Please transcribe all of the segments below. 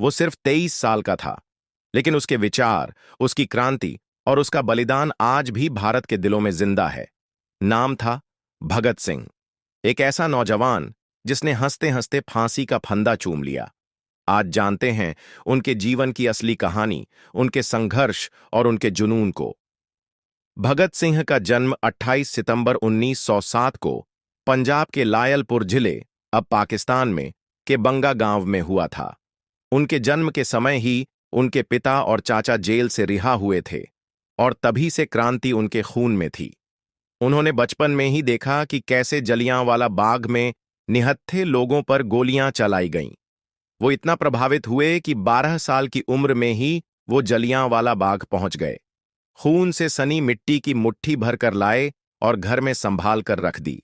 वो सिर्फ 23 साल का था, लेकिन उसके विचार, उसकी क्रांति और उसका बलिदान आज भी भारत के दिलों में जिंदा है। नाम था भगत सिंह। एक ऐसा नौजवान जिसने हंसते हंसते फांसी का फंदा चूम लिया। आज जानते हैं उनके जीवन की असली कहानी, उनके संघर्ष और उनके जुनून को। भगत सिंह का जन्म 28 सितंबर 1907 को पंजाब के लायलपुर जिले, अब पाकिस्तान में, के बंगा गांव में हुआ था। उनके जन्म के समय ही उनके पिता और चाचा जेल से रिहा हुए थे और तभी से क्रांति उनके खून में थी। उन्होंने बचपन में ही देखा कि कैसे जलियांवाला बाग में निहत्थे लोगों पर गोलियां चलाई गईं। वो इतना प्रभावित हुए कि 12 साल की उम्र में ही वो जलियांवाला बाग पहुंच गए। खून से सनी मिट्टी की मुट्ठी भर कर लाए और घर में संभाल कर रख दी।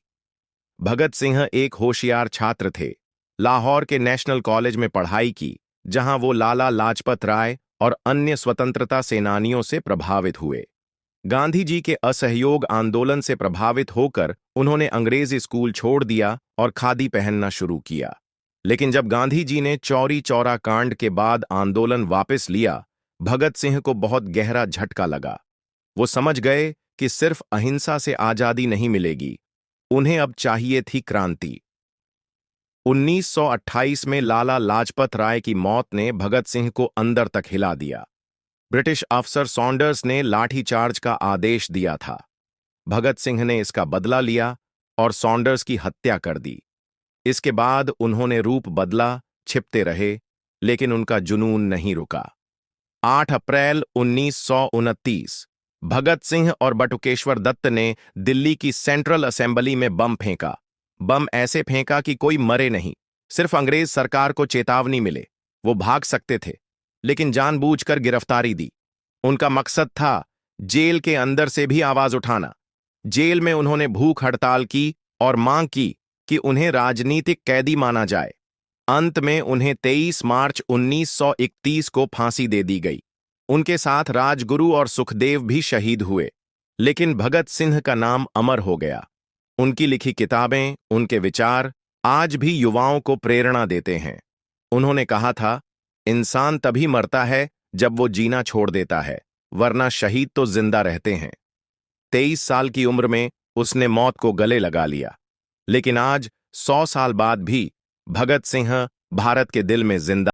भगत सिंह एक होशियार छात्र थे। लाहौर के नेशनल कॉलेज में पढ़ाई की, जहां वो लाला लाजपत राय और अन्य स्वतंत्रता सेनानियों से प्रभावित हुए। गांधी जी के असहयोग आंदोलन से प्रभावित होकर उन्होंने अंग्रेजी स्कूल छोड़ दिया और खादी पहनना शुरू किया। लेकिन जब गांधी जी ने चौरी चौरा कांड के बाद आंदोलन वापस लिया, भगत सिंह को बहुत गहरा झटका लगा। वो समझ गए कि सिर्फ अहिंसा से आजादी नहीं मिलेगी, उन्हें अब चाहिए थी क्रांति। 1928 में लाला लाजपत राय की मौत ने भगत सिंह को अंदर तक हिला दिया। ब्रिटिश अफसर सॉन्डर्स ने लाठीचार्ज का आदेश दिया था। भगत सिंह ने इसका बदला लिया और सॉन्डर्स की हत्या कर दी। इसके बाद उन्होंने रूप बदला, छिपते रहे, लेकिन उनका जुनून नहीं रुका। 8 अप्रैल 1929 भगत सिंह और बटुकेश्वर दत्त ने दिल्ली की सेंट्रल असेंबली में बम फेंका। बम ऐसे फेंका कि कोई मरे नहीं, सिर्फ अंग्रेज सरकार को चेतावनी मिले। वो भाग सकते थे, लेकिन जानबूझकर गिरफ्तारी दी। उनका मकसद था जेल के अंदर से भी आवाज उठाना। जेल में उन्होंने भूख हड़ताल की और मांग की कि उन्हें राजनीतिक कैदी माना जाए। अंत में उन्हें 23 मार्च 1931 को फांसी दे दी गई। उनके साथ राजगुरु और सुखदेव भी शहीद हुए, लेकिन भगत सिंह का नाम अमर हो गया। उनकी लिखी किताबें, उनके विचार आज भी युवाओं को प्रेरणा देते हैं। उन्होंने कहा था, इंसान तभी मरता है जब वो जीना छोड़ देता है, वरना शहीद तो जिंदा रहते हैं। 23 साल की उम्र में उसने मौत को गले लगा लिया, लेकिन आज 100 साल बाद भी भगत सिंह भारत के दिल में जिंदा